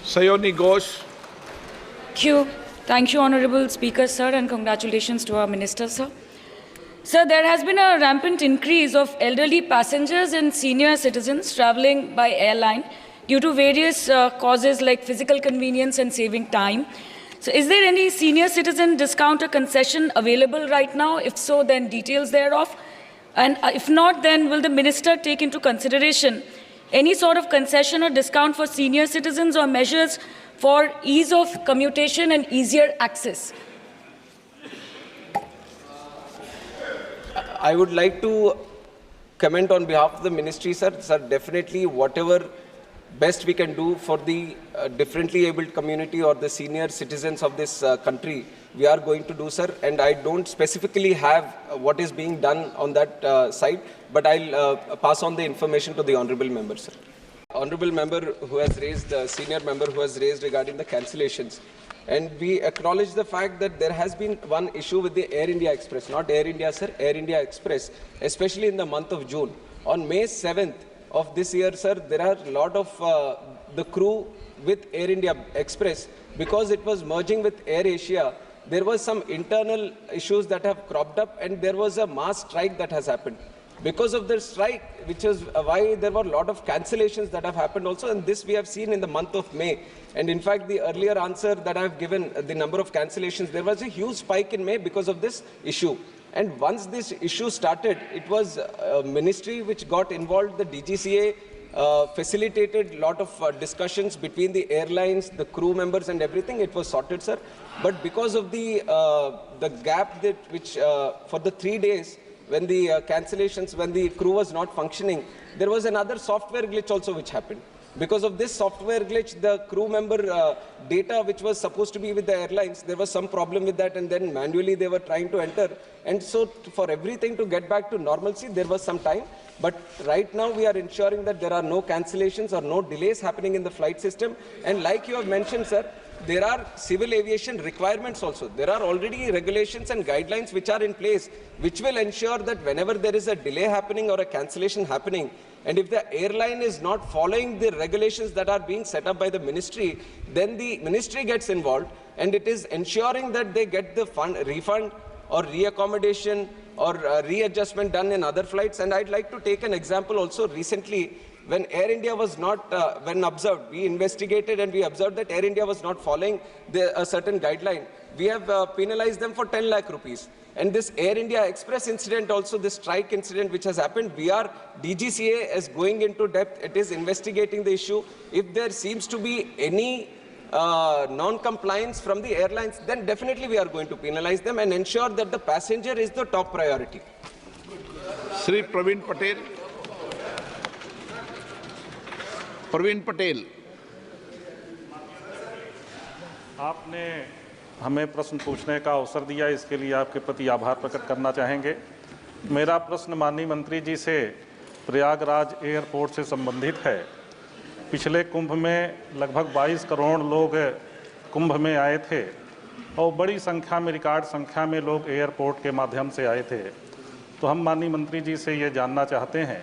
Sayoni Ghosh. Thank you, Honorable Speaker, sir, and congratulations to our Minister, sir. Sir, there has been a rampant increase of elderly passengers and senior citizens traveling by airline due to various causes like physical convenience and saving time. So is there any senior citizen discount or concession available right now? If so, then details thereof. And if not, then will the minister take into consideration any sort of concession or discount for senior citizens or measures for ease of commutation and easier access? I would like to comment on behalf of the ministry, sir. Sir, definitely whatever best we can do for the differently abled community or the senior citizens of this country, we are going to do, sir. And I don't specifically have what is being done on that side, but I'll pass on the information to the honorable member, sir. Honorable member who has raised, senior member who has raised regarding the cancellations. And we acknowledge the fact that there has been one issue with the Air India Express, not Air India, sir, Air India Express, especially in the month of June. On May 7th of this year, sir, there are a lot of the crew with Air India Express, because it was merging with Air Asia, there was some internal issues that have cropped up, and there was a mass strike that has happened. Because of the strike, which is why there were a lot of cancellations that have happened also, and this we have seen in the month of May. And in fact, the earlier answer that I have given, the number of cancellations, there was a huge spike in May because of this issue. And once this issue started, it was a ministry which got involved, the DGCA facilitated a lot of discussions between the airlines, the crew members and everything. It was sorted, sir. But because of the gap that which for the 3 days, when the cancellations, when the crew was not functioning, there was another software glitch also which happened. Because of this software glitch, the crew member data which was supposed to be with the airlines, there was some problem with that, and then manually they were trying to enter. And so for everything to get back to normalcy, there was some time. But right now we are ensuring that there are no cancellations or no delays happening in the flight system. And like you have mentioned, sir, there are civil aviation requirements also. There are already regulations and guidelines which are in place, which will ensure that whenever there is a delay happening or a cancellation happening, and if the airline is not following the regulations that are being set up by the ministry, then the ministry gets involved, and it is ensuring that they get the refund or reaccommodation or readjustment done in other flights. And I'd like to take an example also. Recently, when Air India was not, when observed, we investigated and we observed that Air India was not following a certain guideline. We have penalized them for 10 lakh rupees. And this Air India Express incident also, this strike incident which has happened, DGCA is going into depth. It is investigating the issue. If there seems to be any non-compliance from the airlines, then definitely we are going to penalize them and ensure that the passenger is the top priority. Shri Praveen Patel. Praveen Patel. आपने हमें प्रश्न पूछने का अवसर दिया, इसके लिए आपके प्रति आभार प्रकट करना चाहेंगे। मेरा प्रश्न माननीय मंत्री जी से प्रयागराज एयरपोर्ट से संबंधित है। पिछले कुंभ में लगभग 22 करोड़ लोग कुंभ में आए थे और बड़ी संख्या में, रिकॉर्ड संख्या में लोग एयरपोर्ट के माध्यम से आए थे। तो हम माननीय मंत्री जी से ये जानना चाहते हैं,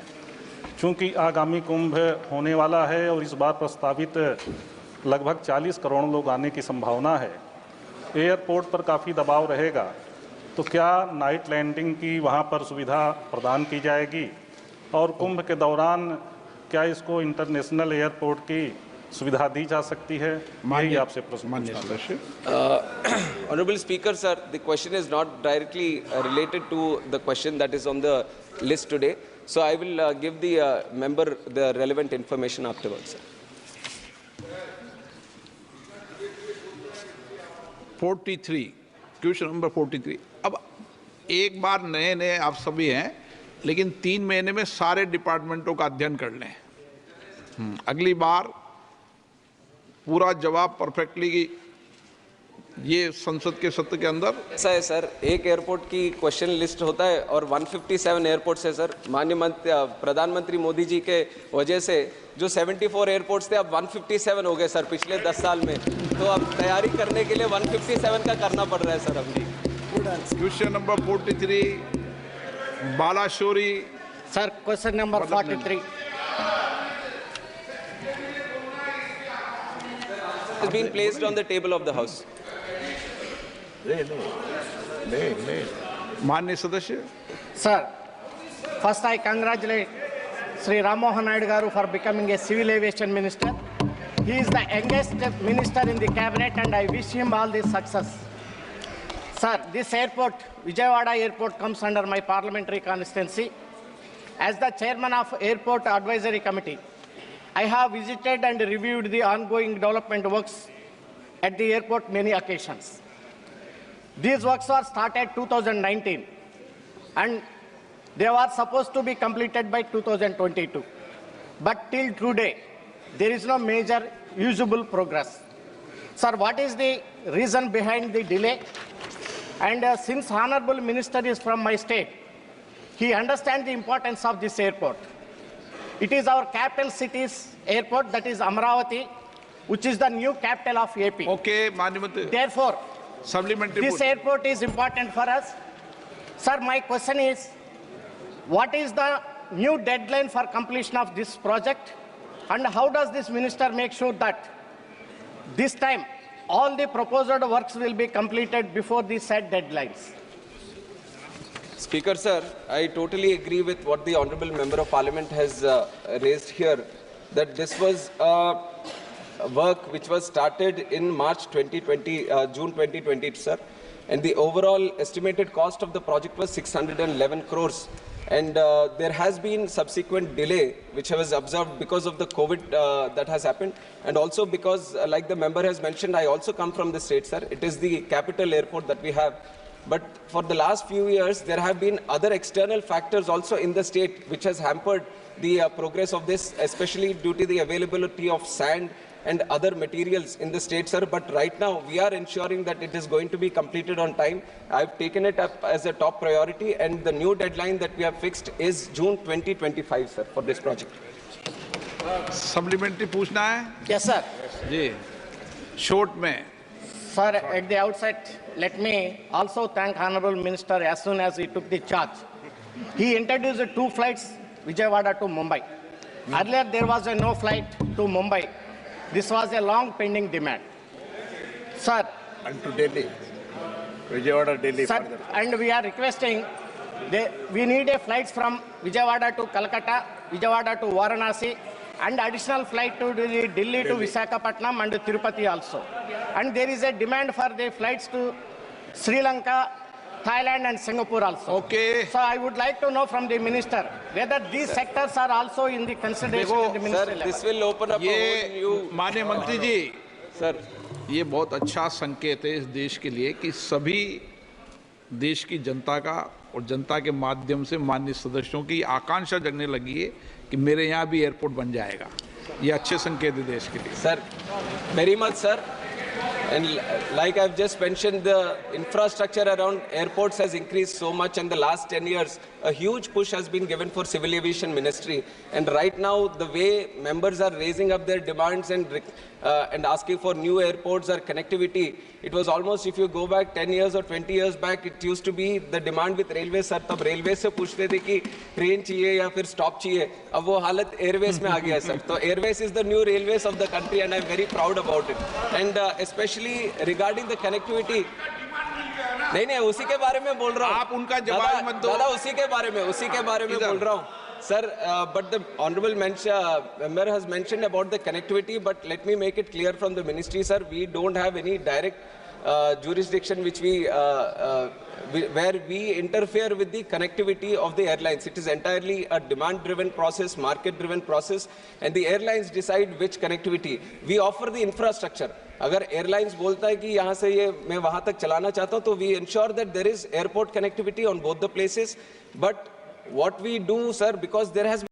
चूँकि आगामी कुंभ होने वाला है और इस बार प्रस्तावित लगभग 40 करोड़ लोग आने की संभावना है, एयरपोर्ट पर काफ़ी दबाव रहेगा, तो क्या नाइट लैंडिंग की वहाँ पर सुविधा प्रदान की जाएगी? और कुंभ के दौरान क्या इसको इंटरनेशनल एयरपोर्ट की सुविधा दी जा सकती है? यही आपसे प्रश्न। Honorable Speaker, sir, the question is not directly related to the question that is on the list today. So I will give the member the relevant information afterwards, sir. 43, question number 43। अब एक बार नए आप सभी हैं, लेकिन 3 महीने में सारे डिपार्टमेंटों का अध्ययन कर लें। अगली बार पूरा जवाब परफेक्टली ये संसद के सत्र के अंदर। ऐसा है सर, एक एयरपोर्ट की क्वेश्चन लिस्ट होता है और 157 एयरपोर्ट्स है सर। माननीय प्रधानमंत्री मोदी जी के वजह से जो 74 एयरपोर्ट्स थे अब 157 हो गए सर पिछले 10 साल में। तो अब तैयारी करने के लिए 157 का करना पड़ रहा है सर अभी। Question number 43 Balashowry. Sir question number 43। has been placed on the table of the House. माननीय सदस्य, Sir, first I congratulate Sri Ram Mohan Naidu Garu for becoming a civil aviation minister. He is the youngest minister in the cabinet and I wish him all the success. Sir, this airport, Vijayawada Airport, comes under my parliamentary constituency. As the chairman of Airport Advisory Committee, I have visited and reviewed the ongoing development works at the airport many occasions. These works were started 2019 and they were supposed to be completed by 2022. But till today, there is no major usable progress. Sir, what is the reason behind the delay? And since Honorable Minister is from my state, he understands the importance of this airport. It is our capital city's airport, that is Amravati, which is the new capital of AP. Okay माननीय मंत्री, Therefore, supplementary this airport is important for us. Sir, my question is, what is the new deadline for completion of this project? And how does this minister make sure that this time all the proposed works will be completed before the set deadlines? Speaker, sir, I totally agree with what the Honorable Member of Parliament has raised here, that this was work which was started in March 2020, June 2020, sir. And the overall estimated cost of the project was 611 crores. And there has been subsequent delay, which was observed because of the COVID that has happened. And also because, like the member has mentioned, I also come from the state, sir. It is the capital airport that we have. But for the last few years, there have been other external factors also in the state, which has hampered the progress of this, especially due to the availability of sand and other materials in the state, sir. But right now, we are ensuring that it is going to be completed on time. I've taken it up as a top priority, and the new deadline that we have fixed is June 2025, sir, for this project. Supplementary पूछना है Yes, sir. जी, short में. Sir, at the outset, let me also thank Honorable Minister as soon as he took the charge. He introduced 2 flights, Vijayawada to Mumbai. Earlier, there was no flight to Mumbai. This was a long pending demand. Sir, And to Delhi, Vijayawada, Delhi. sir, further. and we are requesting, we need a flights from Vijayawada to Calcutta, Vijayawada to Varanasi, and additional flight to Delhi to Visakhapatnam and Tirupati also. And there is a demand for the flights to Sri Lanka, Thailand and Singapore also. Okay. So I would like to know from the minister whether these sectors are also in the consideration देखो, of the Sir, ministry this level. will open up a whole ये new... माननीय मंत्री जी, Sir, ये बहुत अच्छा संकेत है इस देश के लिए कि सभी देश की जनता का और जनता के माध्यम से माननीय सदस्यों की आकांक्षा जगने लगी है कि मेरे यहाँ भी एयरपोर्ट बन जाएगा. ये अच्छे संकेत है देश के लिए. sir, very much, sir. And like I've just mentioned, the infrastructure around airports has increased so much in the last 10 years. A huge push has been given for Civil Aviation Ministry. And right now, the way members are raising up their demands and asking for new airports or connectivity, it was almost, if you go back 10 years or 20 years back, it used to be the demand with railways, sir. तब railways से पूछते थे कि train चाहिए या फिर stop चाहिए. अब वो हालत airways में आ गया है, sir. तो airways is the new railways of the country and I'm very proud about it. And especially regarding the connectivity, नहीं उसी के बारे में बोल रहा हूँ. आप उनका जवाब मत दो. दादा उसी के बारे में बोल रहा हूँ. Sir, but the honorable member has mentioned about the connectivity, but let me make it clear from the ministry, sir, we don't have any direct jurisdiction which where we interfere with the connectivity of the airlines. It is entirely a demand-driven process, market-driven process, and the airlines decide which connectivity. We offer the infrastructure. अगर airlines बोलता है कि यहाँ से ये मैं वहाँ तक चलाना चाहता हूँ, तो we ensure that there is airport connectivity on both the places. But what we do, sir, because there has